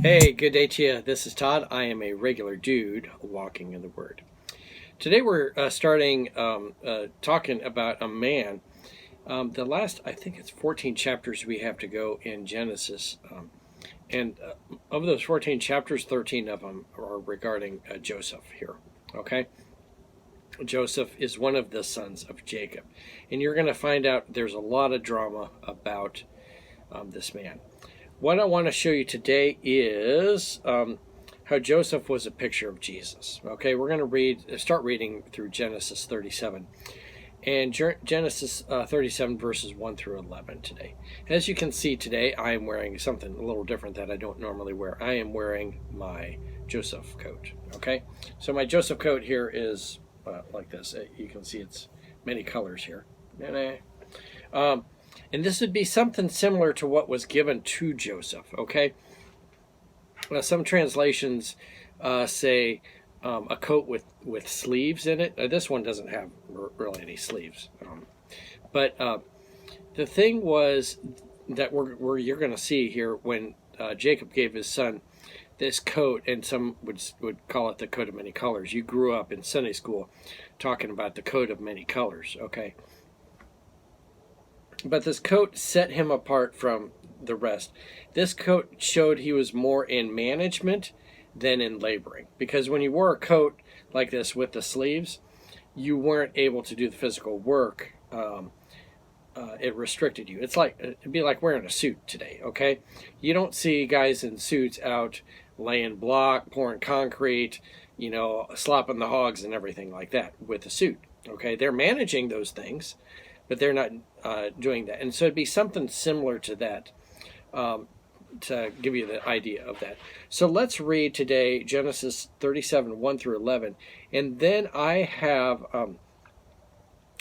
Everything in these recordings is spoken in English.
Hey, good day to you. This is Todd. I am a regular dude walking in the Word. Today we're starting talking about a man. The last, I think it's 14 chapters we have to go in Genesis. And of those 14 chapters, 13 of them are regarding Joseph here. Okay? Joseph is one of the sons of Jacob. And you're going to find out there's a lot of drama about this man. What I want to show you today is how Joseph was a picture of Jesus. Okay, we're going to start reading through Genesis 37. And Genesis 37 verses 1 through 11 today. As you can see today, I am wearing something a little different that I don't normally wear. I am wearing my Joseph coat. Okay, so my Joseph coat here is like this. You can see it's many colors here. And this would be something similar to what was given to Joseph, okay? Some translations say a coat with sleeves in it. This one doesn't have really any sleeves. But the thing was that you're going to see here when Jacob gave his son this coat, and some would call it the coat of many colors. You grew up in Sunday school talking about the coat of many colors, okay? But this coat set him apart from the rest. This coat showed he was more in management than in laboring. Because when you wore a coat like this with the sleeves, you weren't able to do the physical work. It restricted you. It'd be like wearing a suit today, okay? You don't see guys in suits out laying block, pouring concrete, slopping the hogs and everything like that with a suit, okay? They're managing those things, but they're not doing that. And so it'd be something similar to that, to give you the idea of that. So let's read today Genesis 37, 1 through 11. And then I have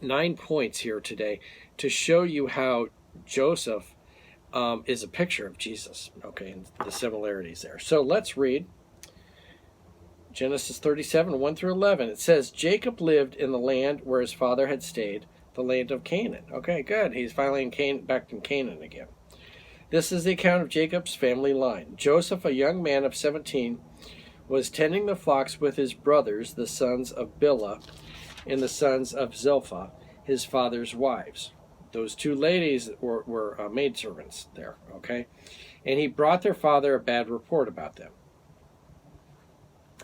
9 points here today to show you how Joseph is a picture of Jesus, okay, and the similarities there. So let's read Genesis 37, 1 through 11. It says, Jacob lived in the land where his father had stayed, the land of Canaan. Okay, good. He's finally back in Canaan again. This is the account of Jacob's family line. Joseph, a young man of 17, was tending the flocks with his brothers, the sons of Bilhah and the sons of Zilpah, his father's wives. Those two ladies were maidservants there, okay? And he brought their father a bad report about them.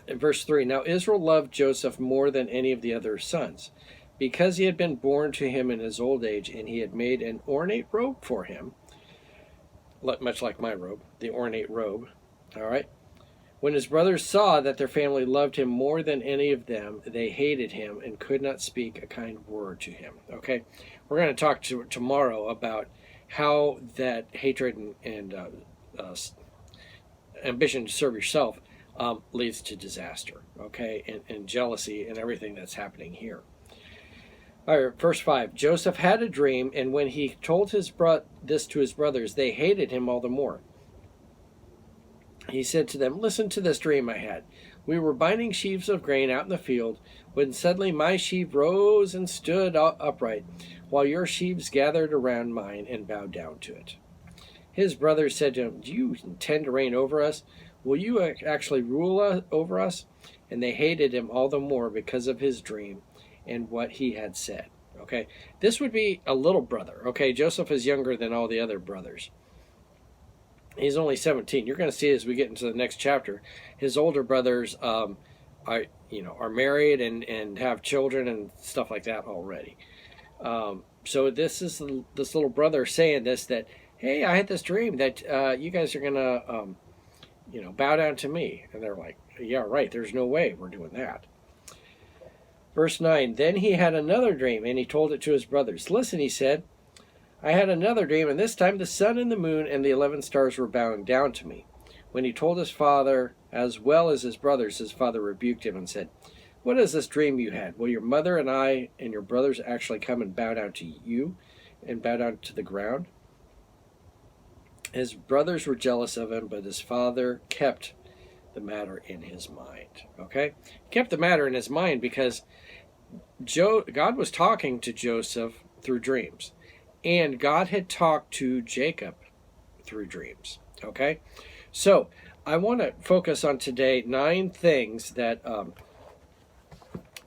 In verse 3, now Israel loved Joseph more than any of the other sons, because he had been born to him in his old age, and he had made an ornate robe for him, much like my robe, the ornate robe. All right. When his brothers saw that their family loved him more than any of them, they hated him and could not speak a kind word to him. Okay. We're going to talk tomorrow about how that hatred and ambition to serve yourself leads to disaster. Okay. And jealousy and everything that's happening here. All right, verse 5, Joseph had a dream, and when he told this to his brothers, they hated him all the more. He said to them, listen to this dream I had. We were binding sheaves of grain out in the field, when suddenly my sheaf rose and stood upright, while your sheaves gathered around mine and bowed down to it. His brothers said to him, do you intend to reign over us? Will you actually rule over us? And they hated him all the more because of his dream and what he had said. Okay, this would be a little brother. Okay, Joseph is younger than all the other brothers. He's only 17. You're going to see as we get into the next chapter, his older brothers are married and have children and stuff like that already. So this is this little brother saying this, that, hey, I had this dream that you guys are going to bow down to me. And they're like, yeah, right, there's no way we're doing that. Verse 9, then he had another dream, and he told it to his brothers. Listen, he said, I had another dream, and this time the sun and the moon and the 11 stars were bowing down to me. When he told his father, as well as his brothers, his father rebuked him and said, what is this dream you had? Will your mother and I and your brothers actually come and bow down to you and bow down to the ground? His brothers were jealous of him, but his father kept the matter in his mind. Okay? He kept the matter in his mind because God was talking to Joseph through dreams. And God had talked to Jacob through dreams. Okay? So, I want to focus on today 9 things that,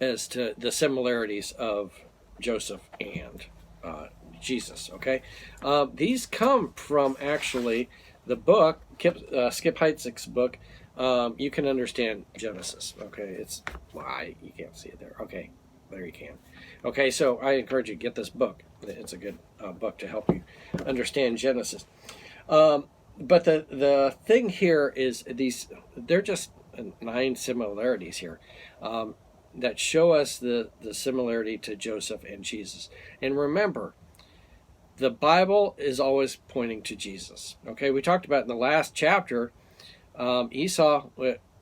as to the similarities of Joseph and Jesus. Okay, these come from actually the book, Skip Heitzig's book. You can understand Genesis. Okay, you can't see it there. Okay, there you can. Okay, so I encourage you to get this book. It's a good book to help you understand Genesis. But the thing here is they're just 9 similarities here that show us the similarity to Joseph and Jesus. And remember, the Bible is always pointing to Jesus. Okay, we talked about in the last chapter, Esau,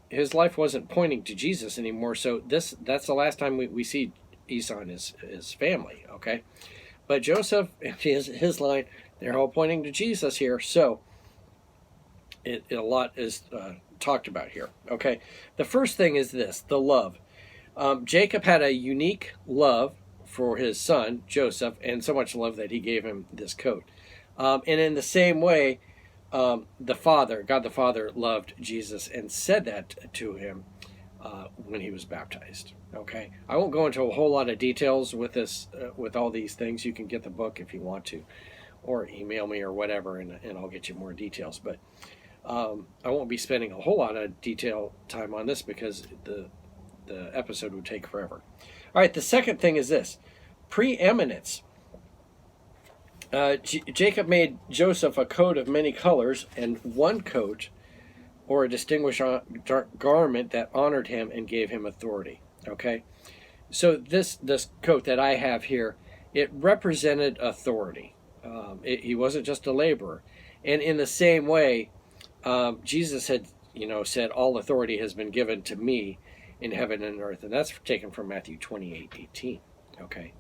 his life wasn't pointing to Jesus anymore. So that's the last time we see Esau and his family. Okay, but Joseph and his line, they're all pointing to Jesus here. So a lot is talked about here. Okay, the first thing is this: the love. Jacob had a unique love for his son Joseph, and so much love that he gave him this coat. And in the same way, God the Father loved Jesus and said that to him when he was baptized. Okay, I won't go into a whole lot of details with this, with all these things. You can get the book if you want to, or email me or whatever, and I'll get you more details. But I won't be spending a whole lot of detail time on this because the episode would take forever. All right, the second thing is this: preeminence. Jacob made Joseph a coat of many colors, and one coat, or a distinguished garment that honored him and gave him authority. Okay, so this coat that I have here, it represented authority. He wasn't just a laborer, and in the same way, Jesus had said, "All authority has been given to me in heaven and earth," and that's taken from Matthew 28:18. Okay,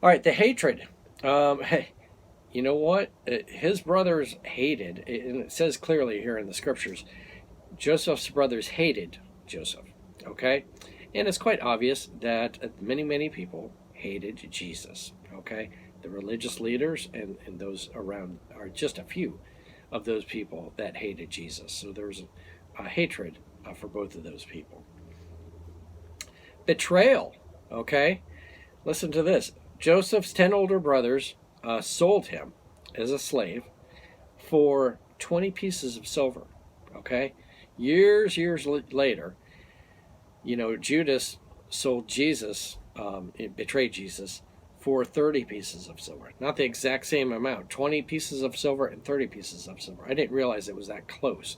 all right, the hatred. You know what? His brothers hated, and it says clearly here in the scriptures, Joseph's brothers hated Joseph. Okay, and it's quite obvious that many people hated Jesus. Okay, the religious leaders and those around are just a few of those people that hated Jesus. So there's a hatred for both of those people. Betrayal. Okay, listen to this. Joseph's 10 older brothers sold him as a slave for 20 pieces of silver. Okay, years later, Judas sold Jesus, betrayed Jesus for 30 pieces of silver. Not the exact same amount, 20 pieces of silver and 30 pieces of silver. I didn't realize it was that close,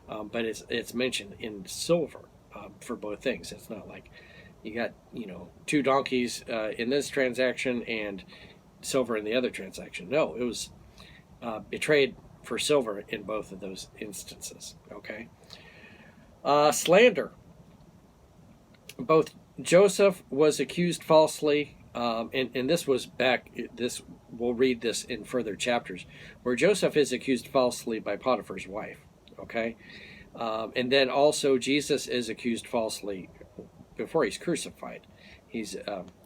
but it's mentioned in silver for both things. It's not like you got 2 donkeys in this transaction and silver in the other transaction. No, it was betrayed for silver in both of those instances. Okay, slander. Both Joseph was accused falsely, and this was back. We'll read this in further chapters, where Joseph is accused falsely by Potiphar's wife. Okay, and then also Jesus is accused falsely before he's crucified. He's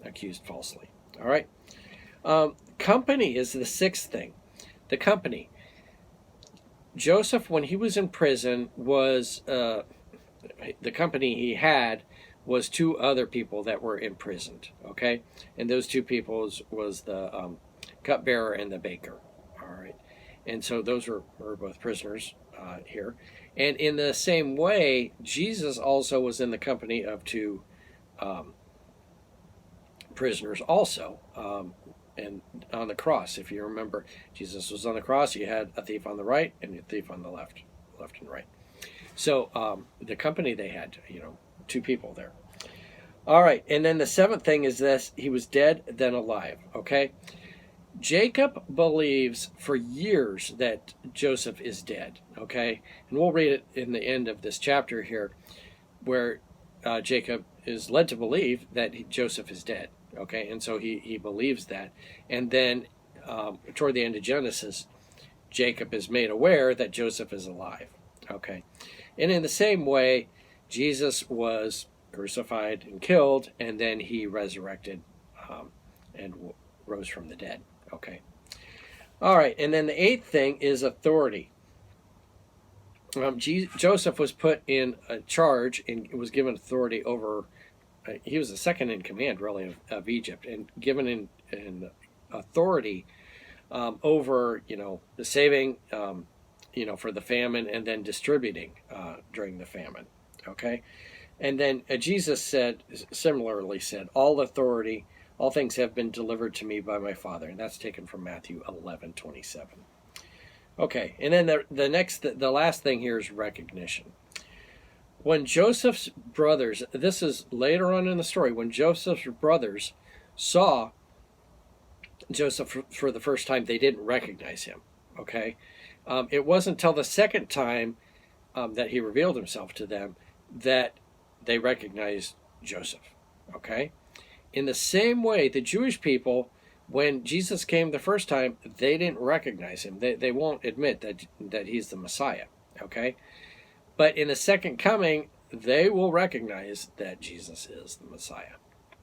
accused falsely. All right. Company is the 6th thing. The company. Joseph, when he was in prison, was the company he had was 2 other people that were imprisoned. Okay, and those 2 people was the cupbearer and the baker. All right, and so those were both prisoners here. And in the same way, Jesus also was in the company of 2 prisoners also. And on the cross, if you remember, Jesus was on the cross. You had a thief on the right and a thief on the left and right. So the company they had, 2 people there. All right, and then the 7th thing is this: he was dead, then alive. Okay, Jacob believes for years that Joseph is dead. Okay, and we'll read it in the end of this chapter here, where Jacob is led to believe that Joseph is dead. Okay, and so he believes that. And then toward the end of Genesis, Jacob is made aware that Joseph is alive. Okay, and in the same way, Jesus was crucified and killed, and then he resurrected and rose from the dead. Okay, all right, and then the 8th thing is authority. Joseph was put in a charge and was given authority over. He was the second in command, really, of Egypt, and given in authority over, the saving, for the famine, and then distributing during the famine. Okay, and then Jesus similarly said, "All authority, all things have been delivered to me by my Father," and that's taken from Matthew 11:27. Okay, and then the last thing here is recognition. When Joseph's brothers, this is later on in the story, when Joseph's brothers saw Joseph for the first time, they didn't recognize him. Okay, it wasn't until the second time that he revealed himself to them that they recognized Joseph. Okay, in the same way, the Jewish people, when Jesus came the first time, they didn't recognize him. They won't admit that he's the Messiah. Okay, but in the second coming, they will recognize that Jesus is the Messiah.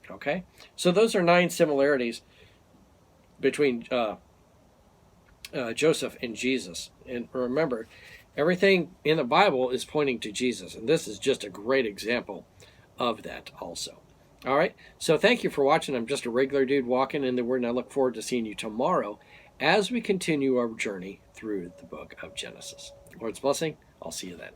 Okay, so those are 9 similarities between Joseph and Jesus. And remember, everything in the Bible is pointing to Jesus, and this is just a great example of that also. All right, so thank you for watching. I'm just a regular dude walking in the Word, and I look forward to seeing you tomorrow as we continue our journey through the book of Genesis. Lord's blessing. I'll see you then.